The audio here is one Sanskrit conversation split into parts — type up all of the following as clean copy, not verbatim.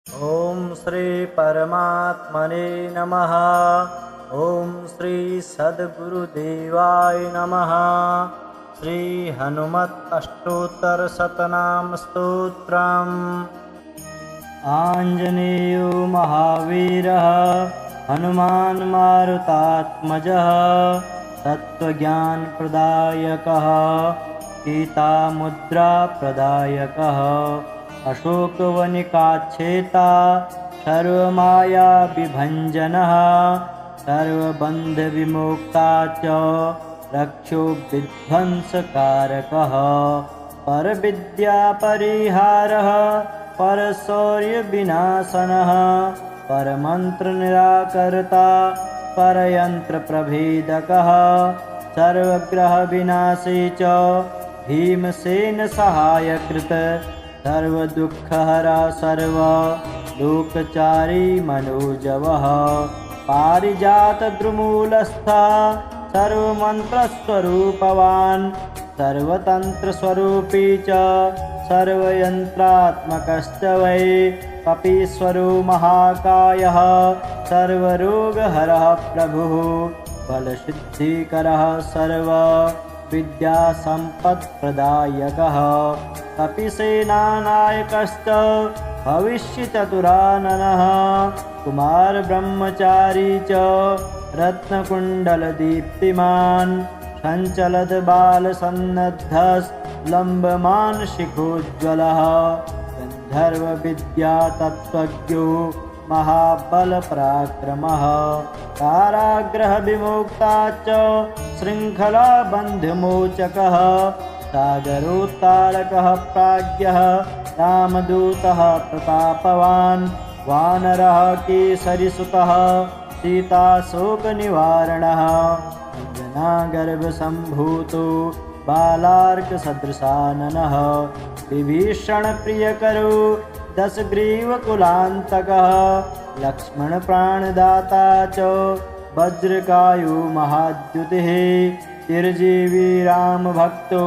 ॐ श्री परमात्मने नमः। ॐ श्री सद्गुरुदेवाय नमः। श्री हनुमत् अष्टोत्तरशतनाम स्तोत्रम्। आञ्जनेयो महावीरः हनुमान् मारुतात्मजः तत्त्वज्ञानप्रदायकः गीतामुद्राप्रदायकः अशोकवनिकाच्छेता सर्वमायाविभञ्जनः सर्वबन्धविमुक्ता च रक्षो विध्वंसकारकः परविद्यापरिहारः परशौर्यविनाशनः परमन्त्रनिराकर्ता परयन्त्रप्रभेदकः सर्वग्रहविनाशी च भीमसेनसहायकृत् सर्वदुःखहरा सर्वलोकचारी मनोजवः पारिजातद्रुमूलस्थः सर्वमन्त्रस्वरूपवान् सर्वतन्त्रस्वरूपी च सर्वयन्त्रात्मकश्च वै कपीश्वरो महाकायः सर्वरोगहरः प्रभुः बलसिद्धिकरः सर्वविद्यासम्पत्प्रदायकः कपिसेनानायकश्च भविष्यचतुराननः कुमारब्रह्मचारी च रत्नकुण्डलदीप्तिमान् सञ्चलद्बालसन्नद्धस्लम्बमानशिखोज्ज्वलः गन्धर्वविद्यातत्त्वज्ञो महाबलपराक्रमः कारागृहविमुक्ता च शृङ्खलाबन्धमोचकः सागरोत्तारकः प्राज्ञः रामदूतः प्रतापवान् वानरः केसरिसुतः सीताशोकनिवारणः अञ्जनागर्भसम्भूतो बालार्कसदृशाननः विभीषणप्रियकरो दशग्रीवकुलान्तकः लक्ष्मणप्राणदाता च वज्रकायो महाद्युतिः चिरजीवी रामभक्तो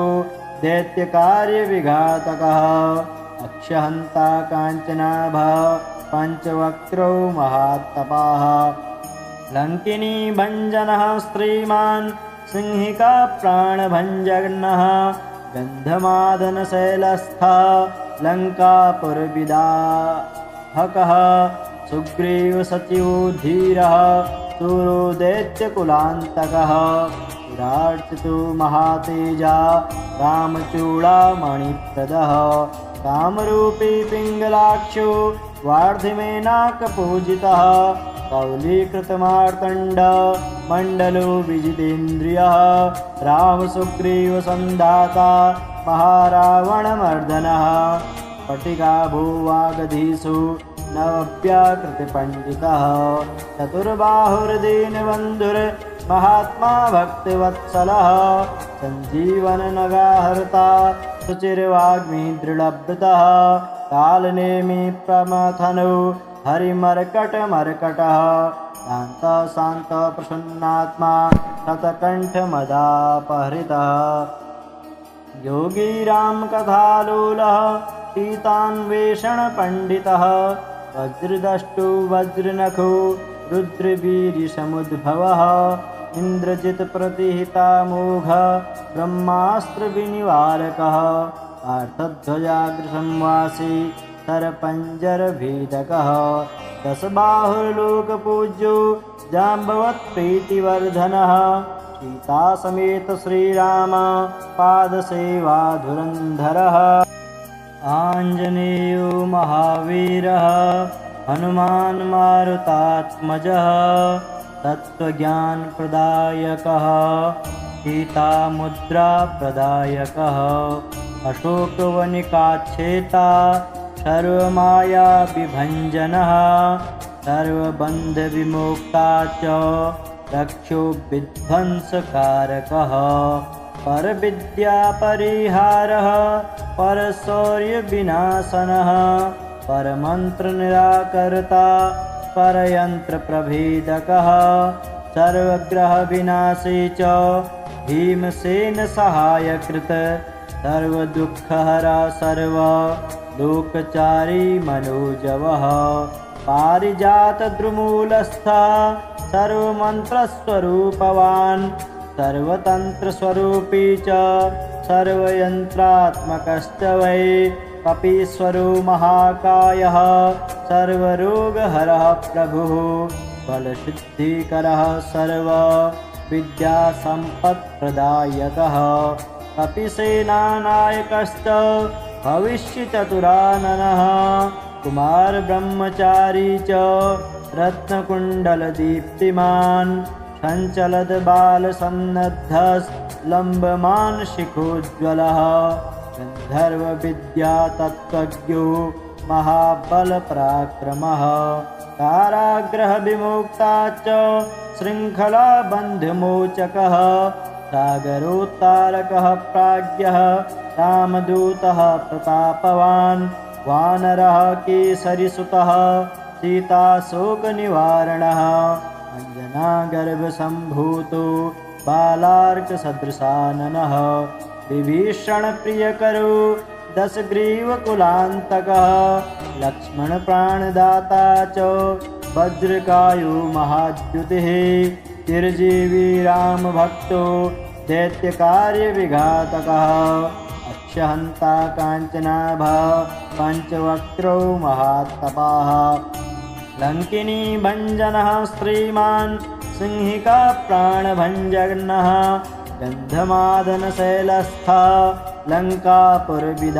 दैत्यकार्यविघातकः अक्षहन्ता काञ्चनाभः पञ्चवक्त्रो महात्तपाः लङ्किनीभञ्जनः श्रीमान् सिंहिका प्राणभञ्जनः गन्धमादनशैलस्थः लङ्कापुरविदाहकः सुग्रीवसचिवो धीरः सूरो दैत्यकुलान्तकः विराट्तो महातेजा रामचूडामणिप्रदः कामरूपी पिङ्गलाक्षो वार्धिमेनाकपूजितः कौलीकृतमार्तण्ड मण्डलो विजितेन्द्रियः रामसुग्रीवसन्धाता महारावणमर्दनः स्फटिकाभूवागधीषु नवव्याकृतिपण्डितः चतुर्बाहुर्दीनबन्धुर्महात्मा भक्तिवत्सलः सञ्जीवननगाहर्ता सुचिर्वाग्मिदृढव्रतः कालनेमि प्रमथनो हरिमर्कटमर्कटः शान्तः शान्तः प्रसन्नात्मा शतकण्ठमदापहृतः योगी रामकथालोलः सीतान्वेषणपण्डितः वज्रदष्टो वज्रनखो रुद्रवीर्यसमुद्भवः इन्द्रजित्प्रतिहितामोघ ब्रह्मास्त्रविनिवारकः पार्थध्वजाग्रसंवासी सरपञ्जरभेदकः दशबाहुर्लोकपूज्यो जाम्बवत्प्रीतिवर्धनः सीतासमेत श्रीराम पादसेवाधुरन्धरः आञ्जनेयो महावीरः हनुमान् मारुतात्मजः तत्त्वज्ञानप्रदायकः गीतामुद्राप्रदायकः अशोकवनिकाच्छेता सर्वमायाविभञ्जनः सर्वबन्धविमुक्ता च रक्षो विध्वंसकारकः परविद्यापरिहारः परशौर्यविनाशनः परमन्त्रनिराकर्ता परयन्त्रप्रभेदकः सर्वग्रहविनाशी च भीमसेनसहायकृत् सर्वदुःखहरा सर्व लोकचारी मनोजवः पारिजातद्रुमूलस्थः सर्वमन्त्रस्वरूपवान् सर्वतन्त्रस्वरूपी च सर्वयन्त्रात्मकश्च वै कपीश्वरो महाकायः सर्वरोगहरः प्रभुः बलसिद्धिकरः सर्वविद्यासम्पत्प्रदायकः कपिसेनानायकश्च भविष्यचतुराननः कुमारब्रह्मचारी च रत्नकुण्डलदीप्तिमान् सञ्चलद्बालसन्नद्धस्लम्बमान् शिखोज्ज्वलः गन्धर्वविद्यातत्त्वज्ञो महाबलपराक्रमः कारागृहविमुक्ता च शृङ्खलाबन्धमोचकः सागरोत्तारकः प्राज्ञः रामदूतः प्रतापवान् वानरः केसरिसुतः सीताशोकनिवारणः अञ्जनागर्भसम्भूतो बालार्कसदृशाननः विभीषणप्रियकरो दशग्रीवकुलान्तकः लक्ष्मणप्राणदाता च वज्रकायो महाद्युतिः चिरजीवी रामभक्तो दैत्यकार्यविघातकः अक्षहन्ता काञ्चनाभः पञ्चवक्त्रो महात्तपाः लङ्किनी भञ्जनः श्रीमान् सिंहिका प्राणभञ्जनः गन्धमादनशैलस्थः लङ्कापुरविदाहकः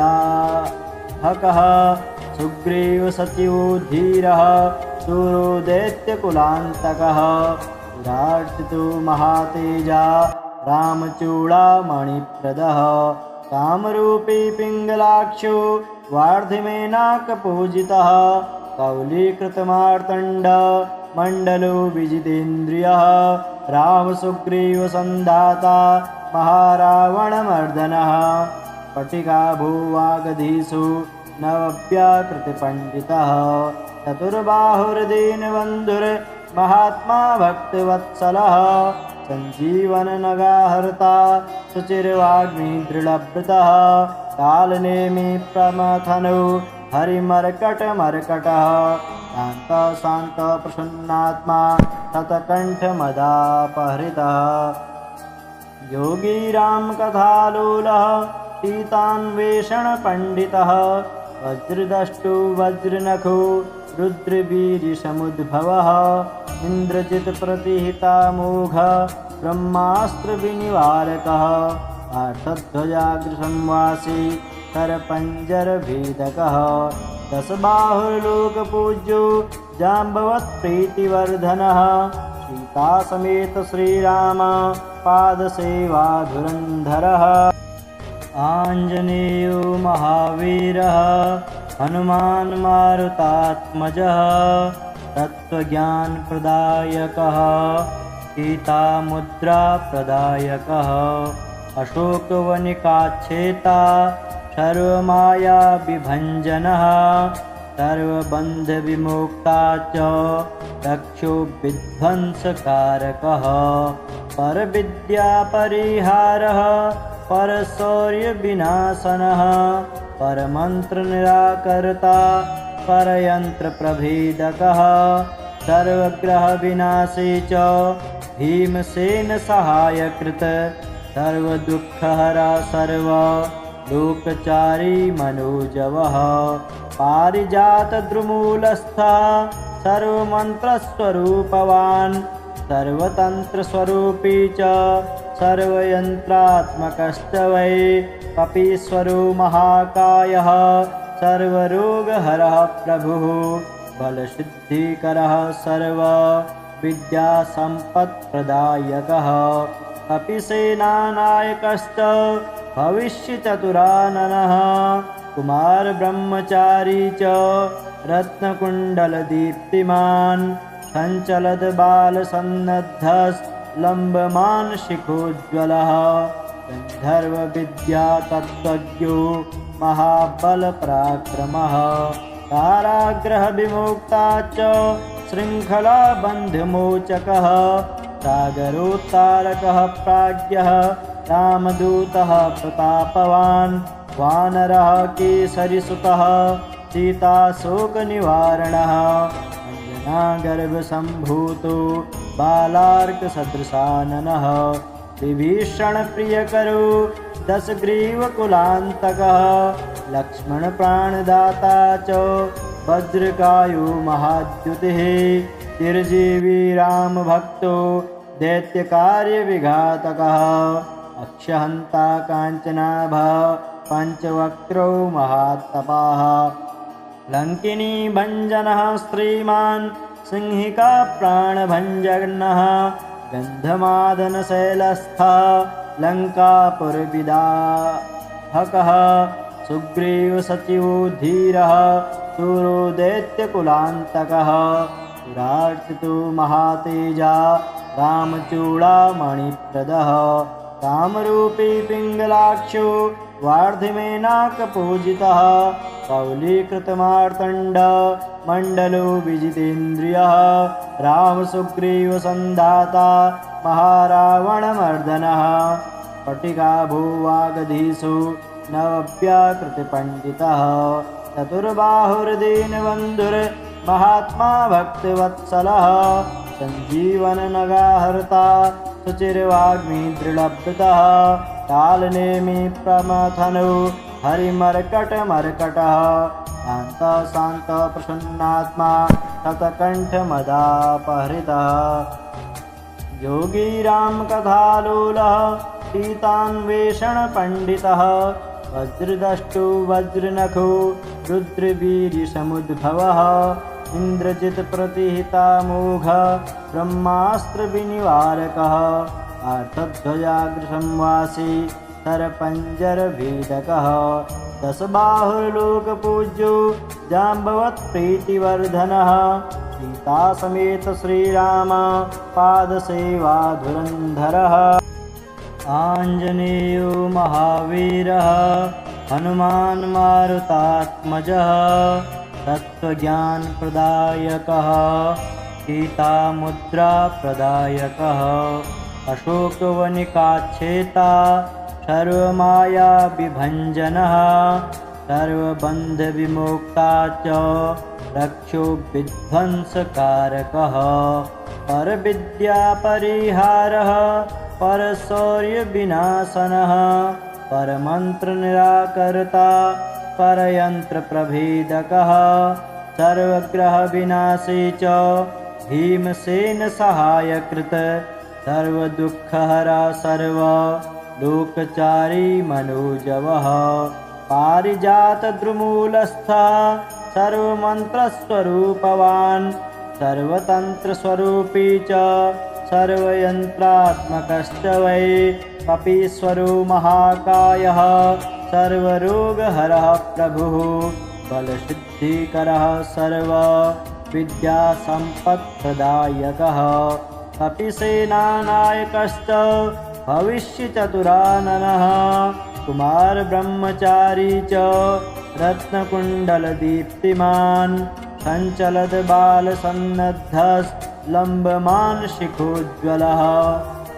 सुग्रीवसचिवो धीरः शूरो दैत्यकुलान्तकः उदार्चितो महातेजा रामचूडामणिप्रदः कामरूपी पिङ्गलाक्षो वार्धिमेनाकपूजितः कौलीकृतमार्तण्ड मण्डलो विजितेन्द्रियः रामसुग्रीवसन्धाता महारावणमर्दनः स्फटिकाभूवागधीषु नवव्याकृतिपण्डितः चतुर्बाहुर्दीनबन्धुर्महात्मा भक्तवत्सलः सञ्जीवननगाहर्ता सुचिरवाग्मिदृढव्रतः कालनेमि प्रमथनो हरिमर्कटमर्कटः शान्तः प्रसन्नात्मा शतकण्ठमदापहृतः योगी रामकथालोलः सीतान्वेषणपण्डितः वज्रदष्टो वज्रनखो रुद्रवीर्यसमुद्भवः इन्द्रजित्प्रतिहितामोघ ब्रह्मास्त्रविनिवारकः आर्तध्वजाग्रसंवासी करपञ्जरभेदकः दशबाहुर्लोकपूज्यो जाम्बवत्प्रीतिवर्धनः सीतासमेत श्रीराम पादसेवाधुरन्धरः आञ्जनेयो महावीरः हनुमान् मारुतात्मजः तत्त्वज्ञानप्रदायकः सीतामुद्राप्रदायकः अशोकवनिकाच्छेता सर्वमायाविभञ्जनः सर्वबन्धविमुक्ता च रक्षो विध्वंसकारकः परविद्यापरिहारः परशौर्यविनाशनः परमन्त्रनिराकर्ता परयन्त्रप्रभेदकः सर्वग्रहविनाशी च भीमसेनसहायकृत सर्वदुःखहरा सर्वलोकचारी मनोजवः पारिजातद्रुमूलस्थः सर्वमन्त्रस्वरूपवान् सर्वतन्त्रस्वरूपी च सर्वयन्त्रात्मकश्च वै कपीश्वरो महाकायः सर्वरोगहरः प्रभुः बलसिद्धिकरः सर्वविद्यासम्पत्प्रदायकः कपिसेनानायकश्च भविष्यचतुराननः कुमारब्रह्मचारी च रत्नकुण्डलदीप्तिमान् सञ्चलद्बालसन्नद्धस्लम्बमान् शिखोज्ज्वलः गन्धर्वविद्यातत्त्वज्ञो महाबलपराक्रमः कारागृहविमुक्ता च शृङ्खलाबन्धमोचकः सागरोत्तारकः प्राज्ञः रामदूतः प्रतापवान् वानरः केसरिसुतः सीताशोकनिवारणः अंजनागर्भसम्भूतो बालार्कसदृशाननः विभीषणप्रियकरो दशग्रीवकुलान्तकः लक्ष्मणप्राणदाता च वज्रकायो महाद्युतिः चिरजीवी रामभक्तो दैत्यकार्यविघातकः अक्षहन्ता काञ्चनाभः पञ्चवक्त्रो महात्तपाः लङ्किनी भञ्जनः श्रीमान् सिंहिका प्राणभञ्जनः गन्धमादनशैलस्था लङ्कापुरविदाहकः सुग्रीवसचिवो धीरः शूरो दैत्यकुलान्तकः पुरार्चितो महातेजा रामचूडामणिप्रदः कामरूपी पिङ्गलाक्षो वार्धिमेनाकपूजितः कौलीकृतमार्तण्ड मण्डलो विजितेन्द्रियः रामसुग्रीवसन्धाता महारावणमर्दनः स्फटिकाभूवागधीषु नवव्याकृतिपण्डितः चतुर्बाहुर्दीनबन्धुर्महात्मा भक्तवत्सलः सञ्जीवननगाहर्ता सुचिरवाग्मिदृढव्रतः कालनेमि प्रमथनो हरिमर्कटमर्कटः शान्तः शान्तः प्रसन्नात्मा शतकण्ठमदापहृतः योगी रामकथालोलः सीतान्वेषणपण्डितः वज्रदष्टो वज्रनखो रुद्रवीर्यसमुद्भवः इन्द्रजित्प्रतिहितामोघ ब्रह्मास्त्रविनिवारकः अर्थध्वजाग्रसंवासी सरपञ्जरभेदकः दशबाहुर्लोकपूज्यो जाम्बवत्प्रीतिवर्धनः सीतासमेत श्रीराम पादसेवाधुरन्धरः आञ्जनेयो महावीरः हनुमान् मारुतात्मजः तत्त्वज्ञानप्रदायकः सीतामुद्राप्रदायकः अशोकवनिकाच्छेता सर्वमायाविभञ्जनः सर्वबन्धविमुक्ता च रक्षो विध्वंसकारकः परविद्यापरिहारः परशौर्यविनाशनः परमन्त्रनिराकर्ता परयन्त्रप्रभेदकः सर्वग्रहविनाशी च भीमसेनसहायकृत सर्वदुःखहरा सर्वलोकचारी मनोजवः पारिजातद्रुमूलस्थः सर्वमन्त्रस्वरूपवान् सर्वतन्त्रस्वरूपी च सर्वयन्त्रात्मकश्च वै कपीश्वरो महाकायः सर्वरोगहरः प्रभुः बलसिद्धिकरः सर्वविद्यासम्पत्प्रदायकः कपिसेनानायकश्च भविष्यचतुराननः कुमारब्रह्मचारी च रत्नकुण्डलदीप्तिमान् सञ्चलद्बालसन्नद्धस्तम्भमान् शिखोज्ज्वलः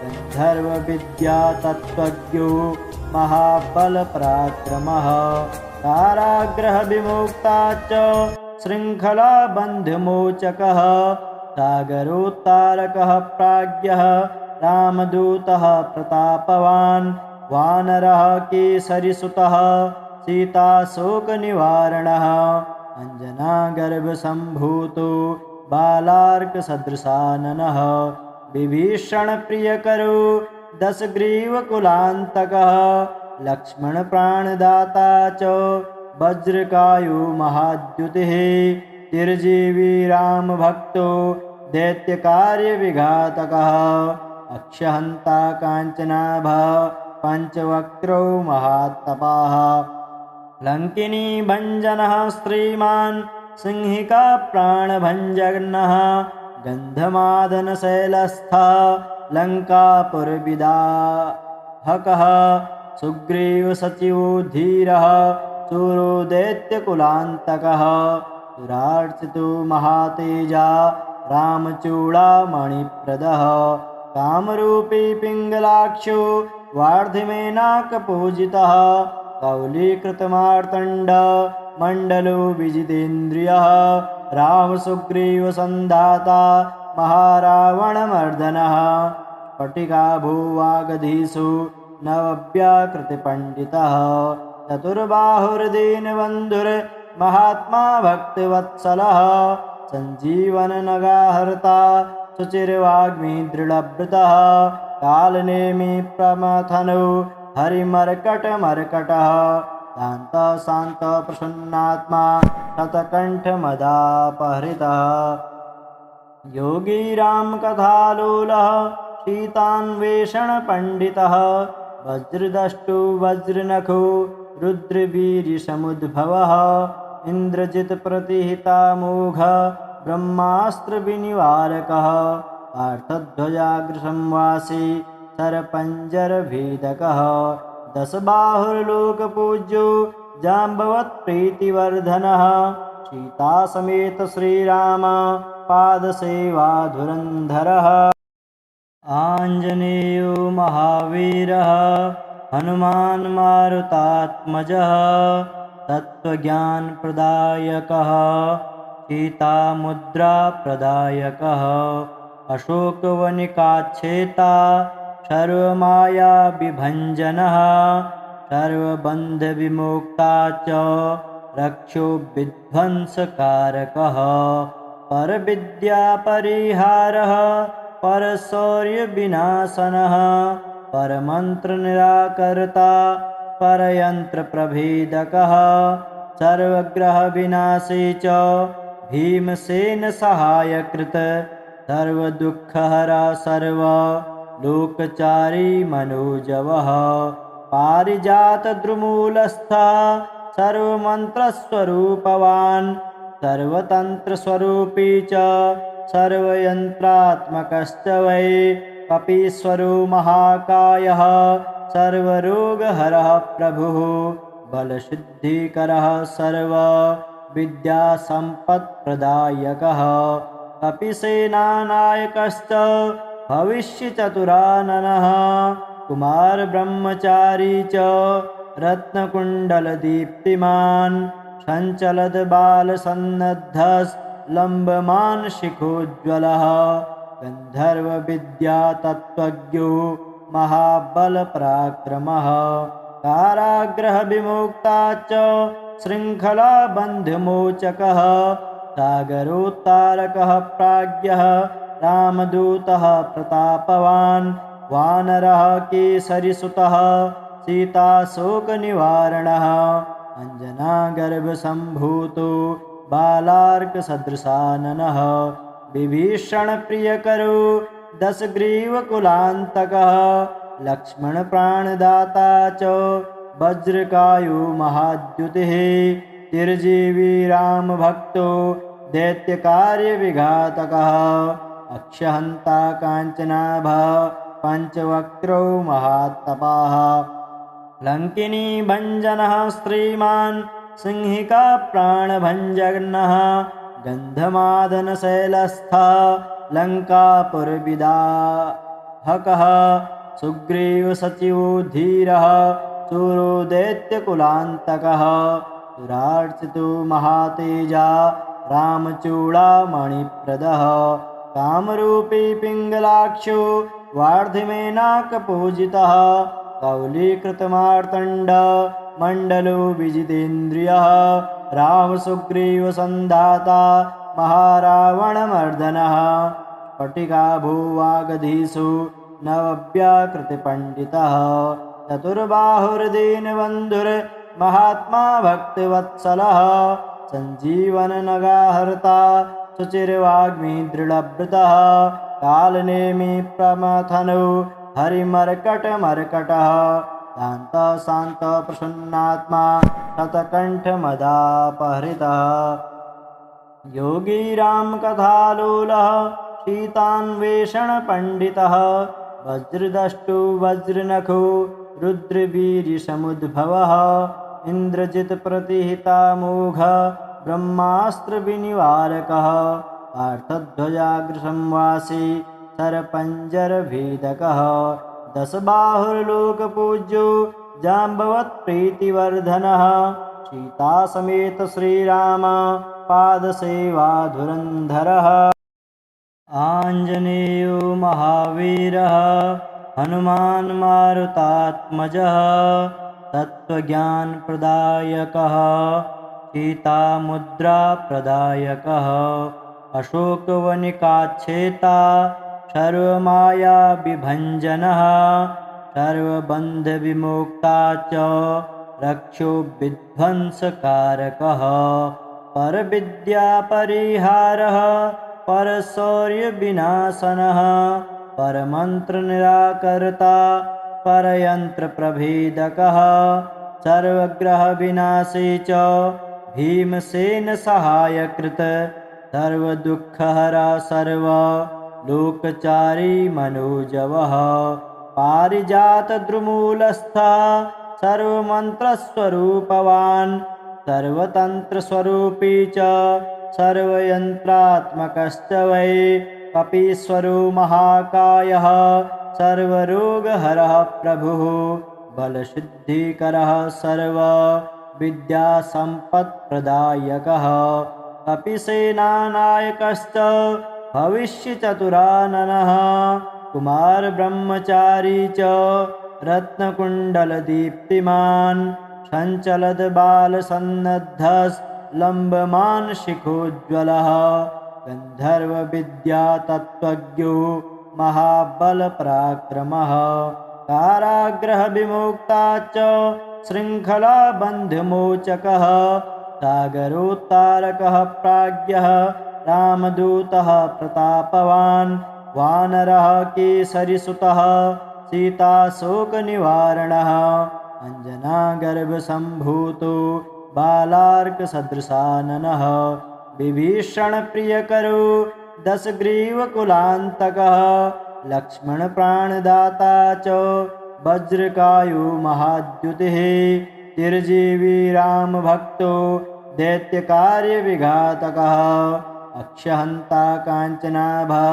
गन्धर्वविद्यातत्त्वज्ञो महाबलपराक्रमः कारागृहविमुक्ता च शृङ्खलाबन्धमोचकः सागरोत्तारकः प्राज्ञः रामदूतः प्रतापवान् वानरः केसरिसुतः सीताशोकनिवारणः अञ्जनागर्भसम्भूतो बालार्कसदृशाननः विभीषणप्रियकरो दशग्रीवकुलान्तकः लक्ष्मणप्राणदाता च वज्रकायो महाद्युतिः चिरजीवी रामभक्तो दैत्यकार्यविघातकः अक्षहन्ता काञ्चनाभः पञ्चवक्त्रो महात्तपाः लङ्किनी भञ्जनः श्रीमान् सिंहिका प्राणभञ्जनः गन्धमादनशैलस्था लङ्कापुरविदाहकः सुग्रीवसचिवो धीरः शूरो दैत्यकुलान्तकः पुरार्चितो महातेजा रामचूडामणिप्रदः कामरूपी पिङ्गलाक्षो वार्धिमेनाकपूजितः कौलीकृतमार्तण्ड मण्डलो विजितेन्द्रियः रामसुग्रीवसन्धाता महारावणमर्दनः स्फटिकाभूवागधीषु नवव्याकृतिपण्डितः चतुर्बाहुर्दीनबन्धुर्महात्मा भक्तिवत्सलः सञ्जीवननगाहर्ता सुचिर्वाग्मिदृढव्रतः कालनेमि प्रमथनो हरिमर्कटमर्कटः शान्तः शान्तः प्रसन्नात्मा शतकण्ठमदापहृतः योगी रामकथालोलः सीतान्वेषणपण्डितः वज्रदष्टो वज्रनखो रुद्रवीर्यसमुद्भवः इन्द्रजित्प्रतिहितामोघ ब्रह्मास्त्रविनिवारकः पार्थध्वजाग्रसंवासी सरपञ्जरभेदकः दशबाहुर्लोकपूज्यो जाम्बवत्प्रीतिवर्धनः सीतासमेत श्रीराम पादसेवाधुरन्धरः आञ्जनेयो महावीरः हनुमान् मारुतात्मजः तत्त्वज्ञानप्रदायकः सीतामुद्राप्रदायकः अशोकवनिकाच्छेता सर्वमायाविभञ्जनः सर्वबन्धविमुक्ता च रक्षो विध्वंसकारकः परविद्यापरिहारः परशौर्यविनाशनः परमन्त्रनिराकर्ता परयन्त्रप्रभेदकः सर्वग्रहविनाशी च भीमसेनसहायकृत सर्वदुःखहरः सर्वलोकचारी मनोजवः पारिजातद्रुमूलस्थः सर्वमन्त्रस्वरूपवान् सर्वतन्त्रस्वरूपी च सर्वयन्त्रात्मकश्च वै कपीश्वरो महाकायः सर्वरोगहरः प्रभुः बलसिद्धिकरः सर्वविद्यासम्पत्प्रदायकः कपिसेनानायकश्च भविष्यचतुराननः कुमारब्रह्मचारी च रत्नकुण्डलदीप्तिमान् सञ्चलद्बालसन्नद्धस्लम्बमान् शिखोज्ज्वलः गन्धर्वविद्यातत्त्वज्ञो महाबलपराक्रमः कारागृहविमुक्ता च शृङ्खलाबन्धमोचकः सागरोत्तारकः प्राज्ञः रामदूतः प्रतापवान् वानरः केसरिसुतः सीताशोकनिवारणः अञ्जनागर्भसम्भूतो बालार्कसदृशाननः विभीषणप्रियकरो दशग्रीवकुलान्तकः लक्ष्मणप्राणदाता च वज्रकायो महाद्युतिः चिरजीवी रामभक्तो दैत्यकार्यविघातकः अक्षहन्ता काञ्चनाभः पञ्चवक्त्रो महात्तपाः लङ्किनीभञ्जनः श्रीमान् सिंहिका प्राणभञ्जनः गन्धमादनशैलस्थः लङ्कापुरविदाहकः सुग्रीवसचिवो धीरः शूरो दैत्यकुलान्तकः सुरार्चितो महातेजा रामचूडामणिप्रदः कामरूपी पिङ्गलाक्षो वार्धिमेनाकपूजितः कौलीकृतमार्तण्ड मण्डलो विजितेन्द्रियः रामसुग्रीवसन्धाता महारावणमर्दनः स्फटिकाभूवागधीषु नवव्याकृतिपण्डितः चतुर्बाहुर्दीनबन्धुर्महात्मा भक्तिवत्सलः सञ्जीवननगाहर्ता शुचिर्वाग्मिदृढव्रतः कालनेमि प्रमथनो हरिमर्कटमर्कटः शान्तः शान्तः प्रसन्नात्मा शतकण्ठमदापहृतः योगी रामकथालोलः सीतान्वेषणपण्डितः वज्रदष्टो वज्रनखो रुद्रवीर्यसमुद्भवः इन्द्रजित्प्रतिहितामोघ ब्रह्मास्त्रविनिवारकः पार्थध्वजाग्रसंवासी सरपञ्जरभेदकः दशबाहुर्लोकपूज्यो जाम्बवत्प्रीतिवर्धनः सीता समेत श्रीराम पादसेवाधुरन्धरः आञ्जनेयो महावीरः हनुमान् मारुतात्मजः तत्त्वज्ञानप्रदायकः सीतामुद्राप्रदायकः अशोकवनिकाच्छेता सर्वमायाविभञ्जनः सर्वबन्धविमुक्ता च रक्षो विध्वंसकारकः परविद्यापरिहारः परशौर्यविनाशनः परमन्त्रनिराकर्ता परयन्त्रप्रभेदकः सर्वग्रहविनाशी च भीमसेनसहायकृत सर्वदुःखहरः सर्वलोकचारी मनोजवः पारिजातद्रुमूलस्थः सर्वमन्त्रस्वरूपवान् सर्वतन्त्रस्वरूपी च सर्वयन्त्रात्मकश्च वै कपीश्वरो महाकायः सर्वरोगहरः प्रभुः बलसिद्धिकरः सर्वविद्यासम्पत्प्रदायकः कपिसेनानायकश्च भविष्यचतुराननः कुमारब्रह्मचारी च रत्नकुण्डलदीप्तिमान् सञ्चलद्बालसन्नद्धस्लम्बमान् शिखोज्ज्वलः गन्धर्वविद्यातत्त्वज्ञो महाबलपराक्रमः कारागृहविमुक्ता च शृङ्खलाबन्धमोचकः सागरोत्तारकः प्राज्ञः रामदूतः प्रतापवान् वानरः केसरिसुतः सीताशोकनिवारणः अञ्जनागर्भसम्भूतो बालार्कसदृशाननः विभीषणप्रियकरो दशग्रीवकुलान्तकः लक्ष्मणप्राणदाता च वज्रकायो महाद्युतिः चिरजीवी रामभक्तो दैत्यकार्यविघातकः अक्षहन्ता काञ्चनाभः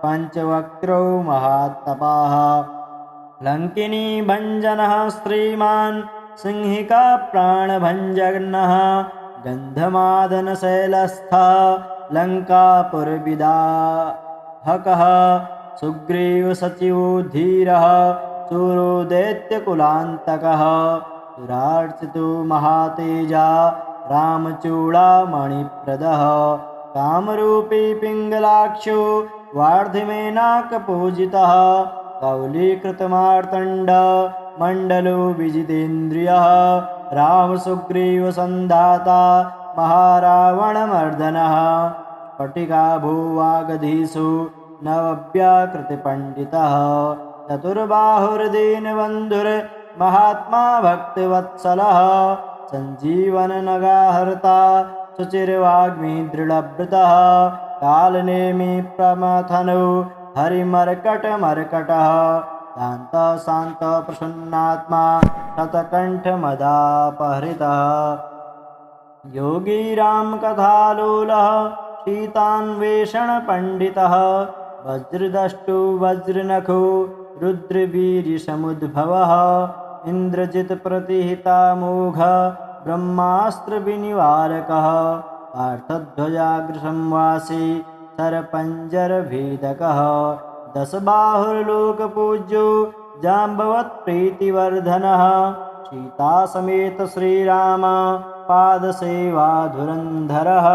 पञ्चवक्त्रो महात्तपाः लङ्किनी भञ्जनः श्रीमान् सिंहिका प्राणभञ्जनः गन्धमादनशैलस्थः लङ्कापुरविदाहकः सुग्रीवसचिवो धीरः शूरो दैत्यकुलान्तकः सुरार्चितो महातेजा रामचूडामणिप्रदः कामरूपी पिङ्गलाक्षो वार्धिमेनाकपूजितः कौलीकृतमार्तण्ड मण्डलो विजितेन्द्रियः रामसुग्रीवसन्धाता महारावणमर्दनः स्फटिकाभूवागधीषु नवव्याकृतिपण्डितः चतुर्बाहुर्दीनबन्धुर्महात्मा भक्तिवत्सलः सञ्जीवननगाहर्ता शुचिर्वाग्मीदृढव्रतः कालनेमि प्रमथनो हरिमर्कटमर्कटः शान्तः शान्तः प्रसन्नात्मा शतकण्ठमदापहृतः योगी रामकथालोलः सीतान्वेषणपण्डितः वज्रदष्टो वज्रनखो रुद्रवीर्यसमुद्भवः इन्द्रजित्प्रतिहितामोघ ब्रह्मास्त्रविनिवारकः पार्थध्वजाग्रसंवासी सरपञ्जरभेदकः दशबाहुर्लोकपूज्यो जाम्बवत्प्रीतिवर्धनः सीतासमेत श्रीराम पादसेवाधुरन्धरः।